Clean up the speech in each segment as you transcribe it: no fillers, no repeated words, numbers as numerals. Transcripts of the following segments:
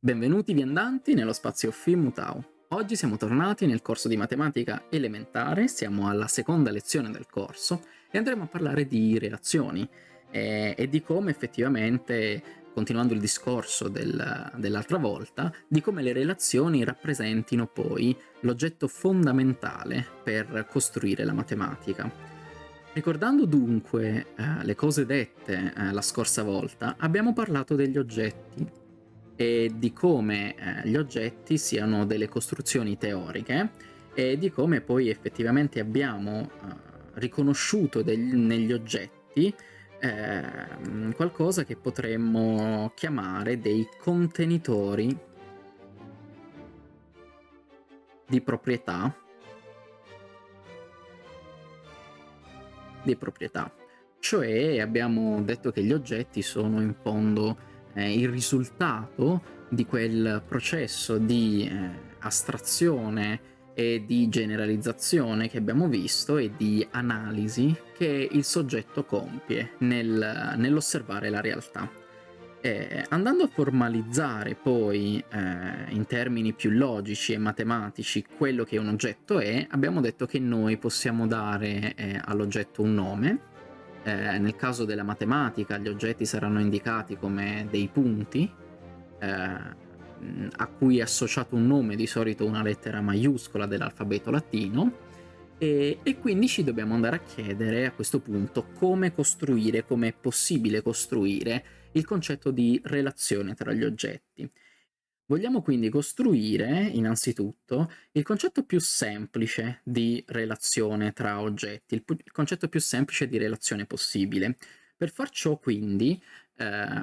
Benvenuti viandanti nello spazio Fimutau. Oggi siamo tornati nel corso di matematica elementare, siamo alla seconda lezione del corso e andremo a parlare di relazioni e di come effettivamente, continuando il discorso dell'altra volta, di come le relazioni rappresentino poi l'oggetto fondamentale per costruire la matematica. Ricordando dunque le cose dette la scorsa volta, abbiamo parlato degli oggetti e di come gli oggetti siano delle costruzioni teoriche e di come poi effettivamente abbiamo riconosciuto negli oggetti qualcosa che potremmo chiamare dei contenitori di proprietà. Cioè abbiamo detto che gli oggetti sono in fondo il risultato di quel processo di astrazione e di generalizzazione che abbiamo visto e di analisi che il soggetto compie nell'osservare la realtà. Andando a formalizzare poi in termini più logici e matematici quello che un oggetto è, abbiamo detto che noi possiamo dare all'oggetto un nome. Nel caso della matematica gli oggetti saranno indicati come dei punti a cui è associato un nome, di solito una lettera maiuscola dell'alfabeto latino, e quindi ci dobbiamo andare a chiedere a questo punto come costruire, come è possibile costruire il concetto di relazione tra gli oggetti. Vogliamo quindi costruire, innanzitutto, il concetto più semplice di relazione tra oggetti, il concetto più semplice di relazione possibile. Per far ciò, quindi,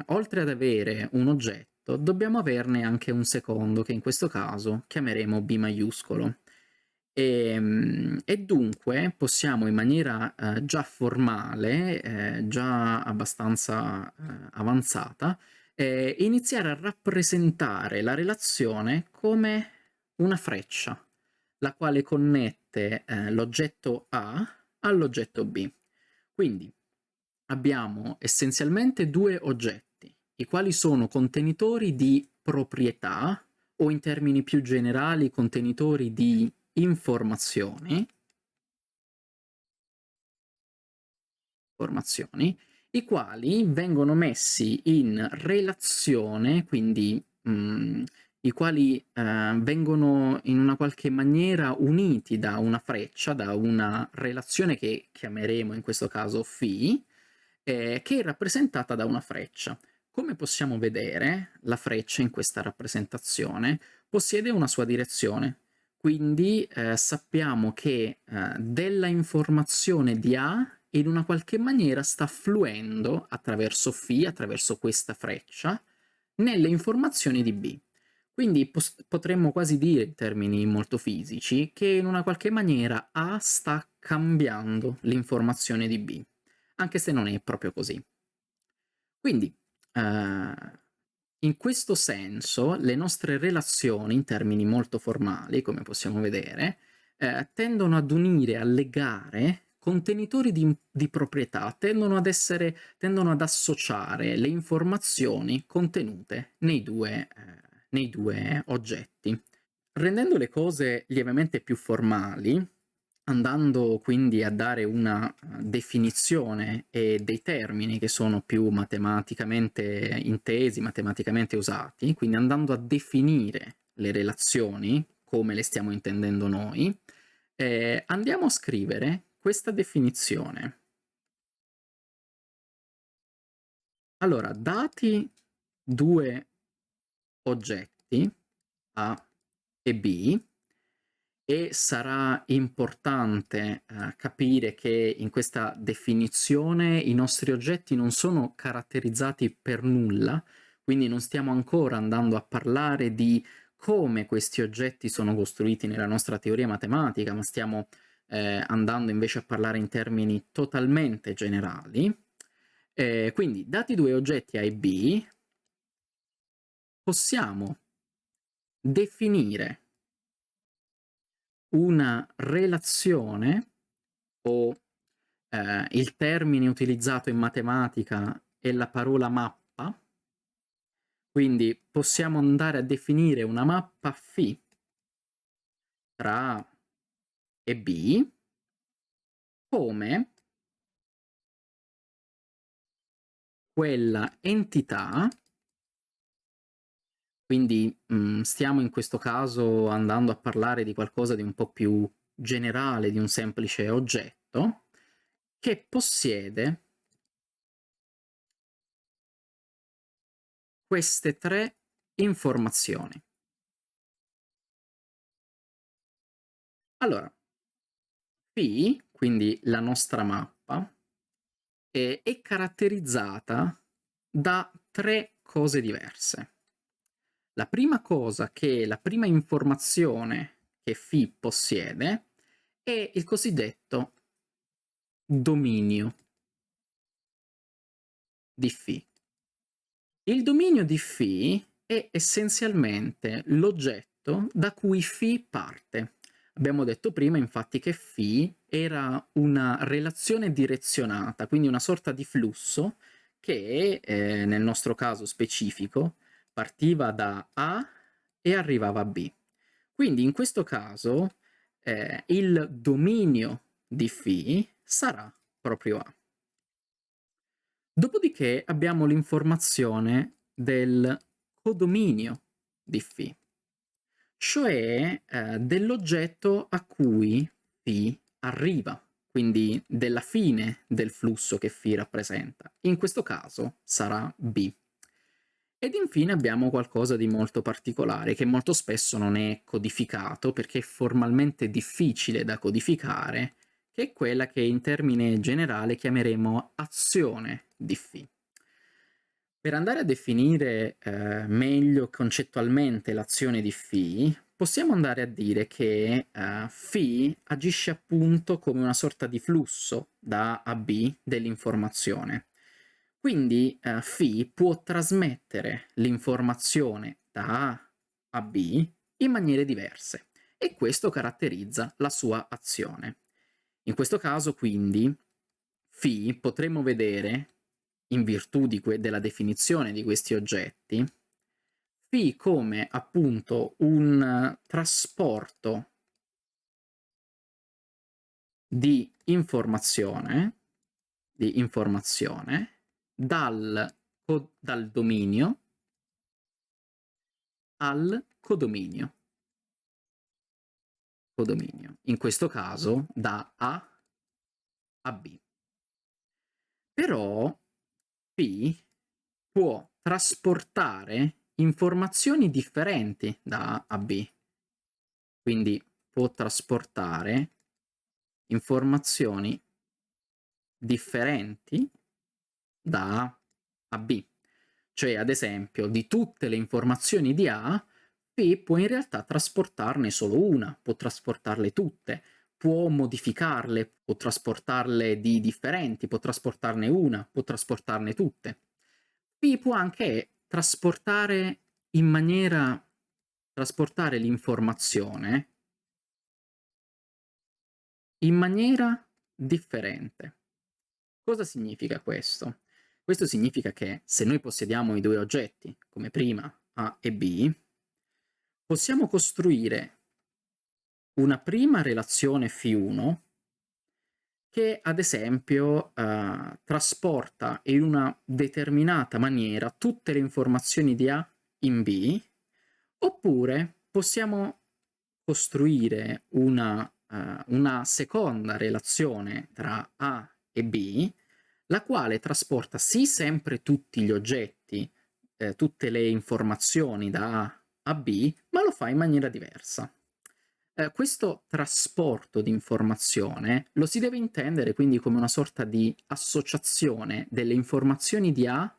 oltre ad avere un oggetto, dobbiamo averne anche un secondo, che in questo caso chiameremo B maiuscolo. E dunque possiamo in maniera già formale, già abbastanza avanzata, iniziare a rappresentare la relazione come una freccia, la quale connette l'oggetto A all'oggetto B. Quindi abbiamo essenzialmente due oggetti, i quali sono contenitori di proprietà, o in termini più generali contenitori di informazioni, i quali vengono messi in relazione, quindi i quali vengono in una qualche maniera uniti da una freccia, da una relazione che chiameremo in questo caso φ, che è rappresentata da una freccia. Come possiamo vedere, la freccia in questa rappresentazione possiede una sua direzione, quindi sappiamo che della informazione di A in una qualche maniera sta fluendo attraverso φ, attraverso questa freccia, nelle informazioni di B. Quindi potremmo quasi dire, in termini molto fisici, che in una qualche maniera A sta cambiando l'informazione di B, anche se non è proprio così. Quindi, in questo senso, le nostre relazioni, in termini molto formali, come possiamo vedere, tendono ad unire, a legare contenitori di proprietà, tendono ad associare le informazioni contenute nei due oggetti. Rendendo le cose lievemente più formali, andando quindi a dare una definizione e dei termini che sono più matematicamente intesi, matematicamente usati, quindi andando a definire le relazioni come le stiamo intendendo noi, andiamo a scrivere questa definizione. Allora, dati due oggetti A e B, e sarà importante capire che in questa definizione i nostri oggetti non sono caratterizzati per nulla, quindi non stiamo ancora andando a parlare di come questi oggetti sono costruiti nella nostra teoria matematica, ma stiamo andando invece a parlare in termini totalmente generali. Quindi, dati due oggetti A e B, possiamo definire una relazione, o il termine utilizzato in matematica è la parola mappa, Quindi possiamo andare a definire una mappa φ tra A e B come quella entità, quindi stiamo in questo caso andando a parlare di qualcosa di un po' più generale, di un semplice oggetto, che possiede queste 3 informazioni. Allora, P, quindi la nostra mappa, è caratterizzata da 3 cose diverse. La prima informazione che Φ possiede è il cosiddetto dominio di Φ. Il dominio di Φ è essenzialmente l'oggetto da cui Φ parte. Abbiamo detto prima infatti che Φ era una relazione direzionata, quindi una sorta di flusso che nel nostro caso specifico partiva da A e arrivava a B. Quindi in questo caso il dominio di Φ sarà proprio A. Dopodiché abbiamo l'informazione del codominio di Φ, cioè dell'oggetto a cui Φ arriva, quindi della fine del flusso che Φ rappresenta. In questo caso sarà B. Ed infine abbiamo qualcosa di molto particolare, che molto spesso non è codificato perché è formalmente difficile da codificare, che è quella che in termine generale chiameremo azione di Φ. Per andare a definire meglio concettualmente l'azione di Φ, possiamo andare a dire che Φ agisce appunto come una sorta di flusso da A a B dell'informazione. Quindi Φ può trasmettere l'informazione da A a B in maniere diverse e questo caratterizza la sua azione. In questo caso, quindi, Φ potremmo vedere, in virtù della definizione di questi oggetti, Φ come appunto un trasporto di informazione dal dominio al codominio. In questo caso da A a B. Però P può trasportare informazioni differenti da A a B. Quindi può trasportare informazioni differenti da A a B. Cioè, ad esempio, di tutte le informazioni di A, P può in realtà trasportarne solo una, può trasportarle tutte, può modificarle, può trasportarle di differenti, può trasportarne una, può trasportarne tutte. P può anche trasportare l'informazione in maniera differente. Cosa significa questo? Questo significa che se noi possediamo i due oggetti, come prima A e B, possiamo costruire una prima relazione Φ1 che ad esempio trasporta in una determinata maniera tutte le informazioni di A in B, oppure possiamo costruire una seconda relazione tra A e B, la quale trasporta sì sempre tutti gli oggetti, tutte le informazioni da A a B, ma lo fa in maniera diversa. Questo trasporto di informazione lo si deve intendere quindi come una sorta di associazione delle informazioni di A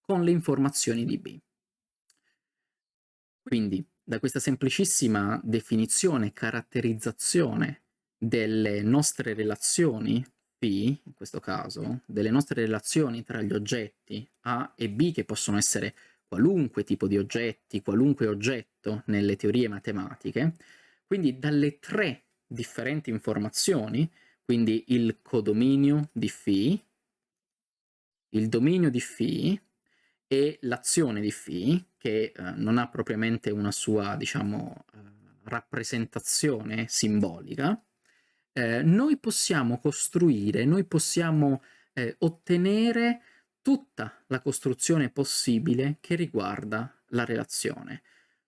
con le informazioni di B. Quindi, da questa semplicissima definizione e caratterizzazione delle nostre relazioni P, in questo caso, delle nostre relazioni tra gli oggetti A e B, che possono essere qualunque tipo di oggetti, qualunque oggetto nelle teorie matematiche, quindi dalle 3 differenti informazioni, quindi il codominio di Φ, il dominio di Φ e l'azione di Φ, che non ha propriamente una sua, diciamo, rappresentazione simbolica, noi possiamo costruire, noi possiamo ottenere tutta la costruzione possibile che riguarda la relazione.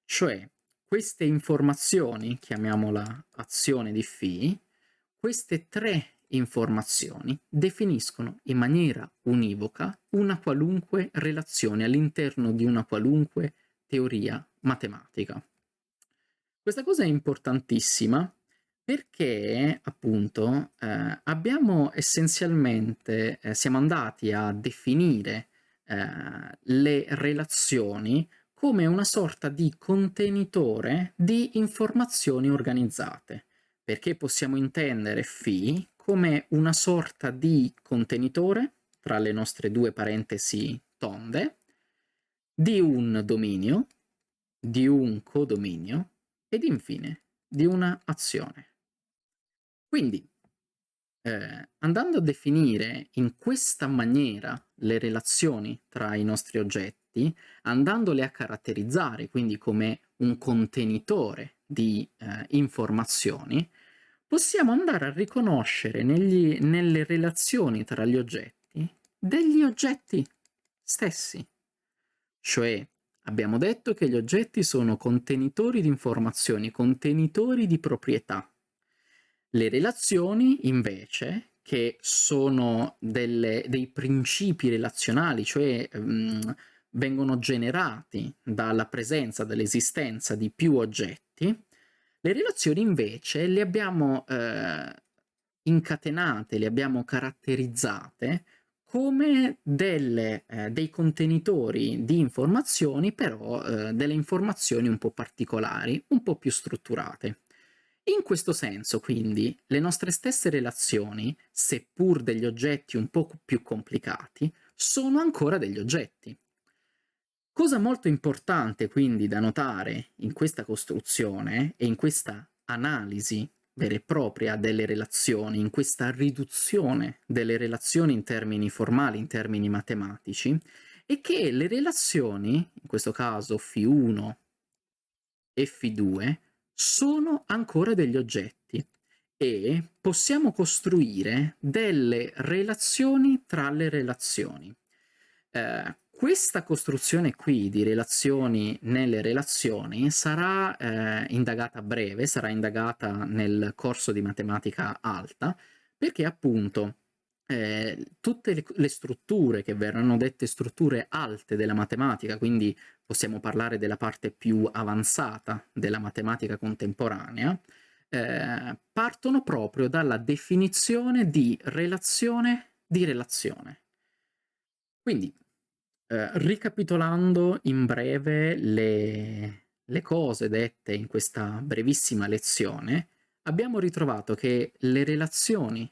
Cioè, queste informazioni, chiamiamola azione di phi, queste tre informazioni definiscono in maniera univoca una qualunque relazione all'interno di una qualunque teoria matematica. Questa cosa è importantissima perché, appunto, abbiamo essenzialmente siamo andati a definire, le relazioni come una sorta di contenitore di informazioni organizzate, perché possiamo intendere phi come una sorta di contenitore, tra le nostre due parentesi tonde, di un dominio, di un codominio ed infine di una azione. Quindi, andando a definire in questa maniera le relazioni tra i nostri oggetti, andandole a caratterizzare quindi come un contenitore di informazioni, possiamo andare a riconoscere nelle relazioni tra gli oggetti degli oggetti stessi. Cioè, abbiamo detto che gli oggetti sono contenitori di informazioni, contenitori di proprietà. Le relazioni, invece, che sono dei principi relazionali, cioè vengono generati dalla presenza, dall'esistenza di più oggetti, le relazioni invece le abbiamo incatenate, le abbiamo caratterizzate come dei contenitori di informazioni, però delle informazioni un po' particolari, un po' più strutturate. In questo senso, quindi, le nostre stesse relazioni, seppur degli oggetti un po' più complicati, sono ancora degli oggetti. Cosa molto importante quindi da notare in questa costruzione e in questa analisi vera e propria delle relazioni, in questa riduzione delle relazioni in termini formali, in termini matematici, è che le relazioni, in questo caso φ1 e φ2, sono ancora degli oggetti e possiamo costruire delle relazioni tra le relazioni. Questa costruzione qui di relazioni nelle relazioni sarà indagata a breve, sarà indagata nel corso di matematica alta, perché appunto tutte le strutture che verranno dette strutture alte della matematica, quindi possiamo parlare della parte più avanzata della matematica contemporanea, partono proprio dalla definizione di relazione di relazione. Quindi, ricapitolando in breve le cose dette in questa brevissima lezione, abbiamo ritrovato che le relazioni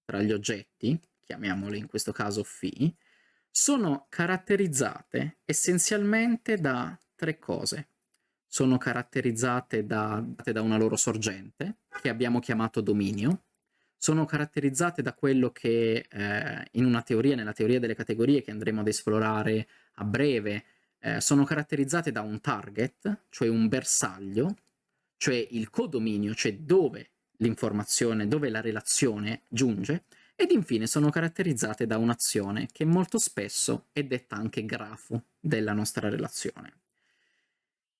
tra gli oggetti, chiamiamoli in questo caso φ, sono caratterizzate essenzialmente da tre cose. Sono caratterizzate da una loro sorgente, che abbiamo chiamato dominio, sono caratterizzate da quello che in una teoria, nella teoria delle categorie che andremo ad esplorare a breve, sono caratterizzate da un target, cioè un bersaglio, cioè il codominio, cioè dove l'informazione, dove la relazione giunge, ed infine sono caratterizzate da un'azione che molto spesso è detta anche grafo della nostra relazione.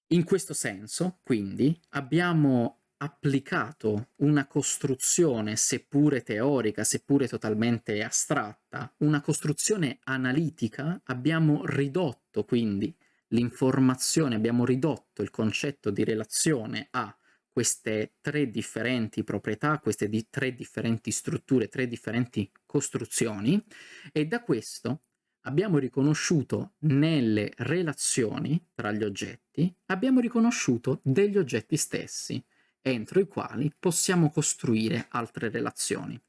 In questo senso, quindi, abbiamo applicato una costruzione, seppure teorica, seppure totalmente astratta, una costruzione analitica, abbiamo ridotto quindi l'informazione, abbiamo ridotto il concetto di relazione a queste tre differenti proprietà, queste tre differenti strutture, tre differenti costruzioni, e da questo abbiamo riconosciuto nelle relazioni tra gli oggetti, abbiamo riconosciuto degli oggetti stessi, entro i quali possiamo costruire altre relazioni.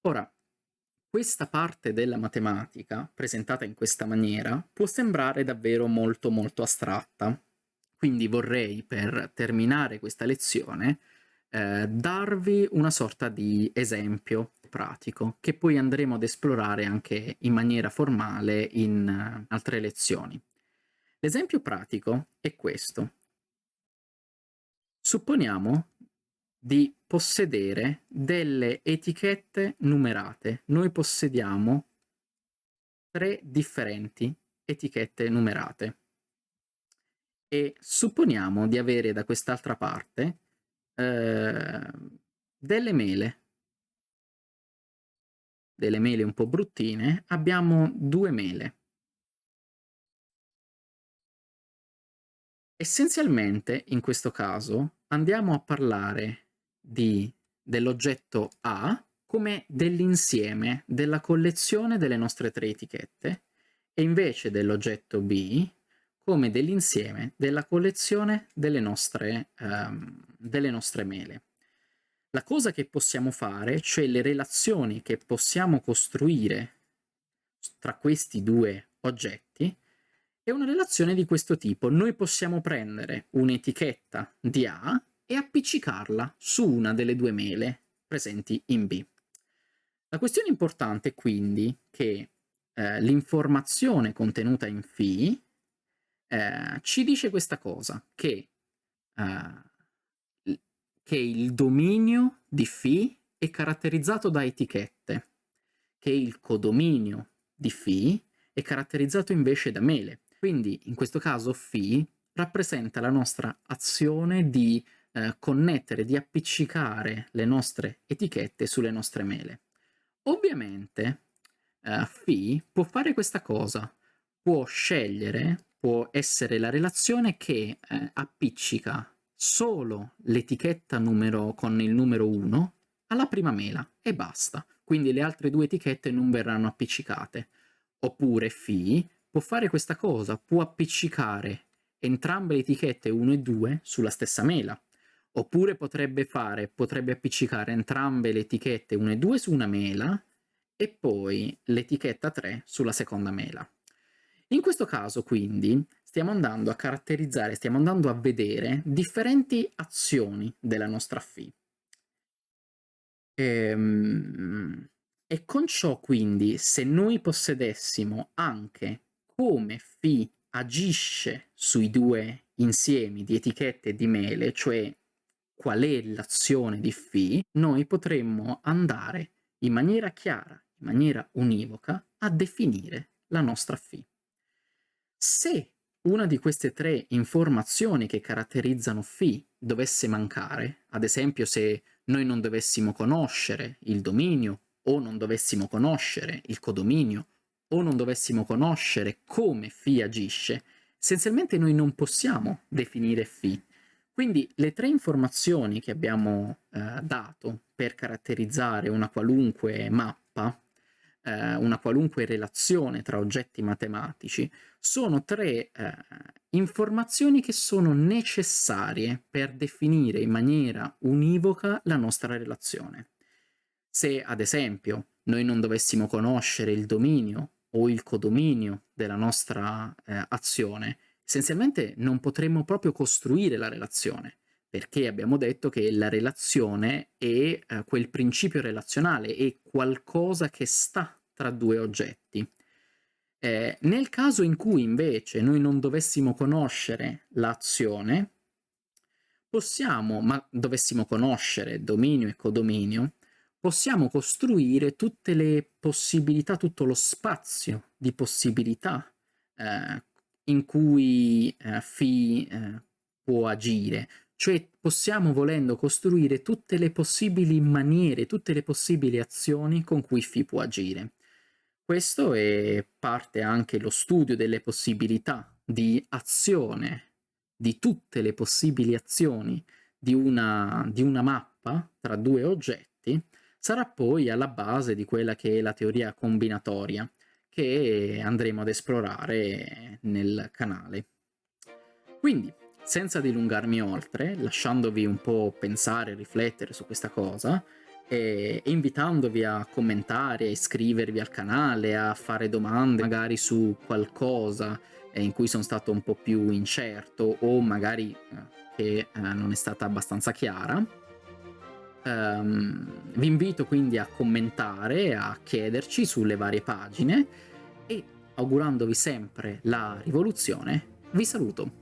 Ora, questa parte della matematica, presentata in questa maniera, può sembrare davvero molto molto astratta. Quindi vorrei, per terminare questa lezione, darvi una sorta di esempio pratico, che poi andremo ad esplorare anche in maniera formale in altre lezioni. L'esempio pratico è questo. Supponiamo di possedere delle etichette numerate. Noi possediamo 3 differenti etichette numerate e supponiamo di avere da quest'altra parte delle mele un po' bruttine. Abbiamo 2 mele. Essenzialmente, in questo caso, andiamo a parlare dell'oggetto A come dell'insieme della collezione delle nostre 3 etichette e invece dell'oggetto B come dell'insieme della collezione delle nostre mele. La cosa che possiamo fare, cioè le relazioni che possiamo costruire tra questi 2 oggetti, è una relazione di questo tipo. Noi possiamo prendere un'etichetta di A e appiccicarla su una delle 2 mele presenti in B. La questione importante è quindi che l'informazione contenuta in Φ ci dice questa cosa, che il dominio di Φ è caratterizzato da etichette, che il codominio di Φ è caratterizzato invece da mele. Quindi in questo caso Φ rappresenta la nostra azione di connettere, di appiccicare le nostre etichette sulle nostre mele. Ovviamente Φ può fare questa cosa, può scegliere, può essere la relazione che appiccica solo l'etichetta con il numero 1 alla prima mela e basta. Quindi le altre 2 etichette non verranno appiccicate. Oppure Φ può fare questa cosa, può appiccicare entrambe le etichette 1 e 2 sulla stessa mela. Oppure potrebbe appiccicare entrambe le etichette 1 e 2 su una mela e poi l'etichetta 3 sulla seconda mela. In questo caso, quindi, stiamo andando a caratterizzare, stiamo andando a vedere differenti azioni della nostra Φ. E con ciò, quindi, se noi possedessimo anche come Φ agisce sui 2 insiemi di etichette e di mele, cioè qual è l'azione di Φ, noi potremmo andare in maniera chiara, in maniera univoca, a definire la nostra Φ. Se una di queste 3 informazioni che caratterizzano Φ dovesse mancare, ad esempio se noi non dovessimo conoscere il dominio o non dovessimo conoscere il codominio o non dovessimo conoscere come Φ agisce, essenzialmente noi non possiamo definire Φ. Quindi le 3 informazioni che abbiamo dato per caratterizzare una qualunque mappa, una qualunque relazione tra oggetti matematici, sono 3 informazioni che sono necessarie per definire in maniera univoca la nostra relazione. Se, ad esempio, noi non dovessimo conoscere il dominio o il codominio della nostra azione, essenzialmente non potremmo proprio costruire la relazione, perché abbiamo detto che la relazione è quel principio relazionale, è qualcosa che sta tra 2 oggetti. Nel caso in cui invece noi non dovessimo conoscere l'azione, ma dovessimo conoscere dominio e codominio, possiamo costruire tutte le possibilità, tutto lo spazio di possibilità in cui Φ può agire. Cioè possiamo, volendo, costruire tutte le possibili maniere, tutte le possibili azioni con cui Φ può agire. Questo è parte anche lo studio delle possibilità di azione, di tutte le possibili azioni di una mappa tra 2 oggetti, sarà poi alla base di quella che è la teoria combinatoria, che andremo ad esplorare nel canale. Quindi, senza dilungarmi oltre, lasciandovi un po' pensare e riflettere su questa cosa, e invitandovi a commentare, a iscrivervi al canale, a fare domande magari su qualcosa in cui sono stato un po' più incerto o magari che non è stata abbastanza chiara. Vi invito quindi a commentare, a chiederci sulle varie pagine e augurandovi sempre la rivoluzione, Vi saluto.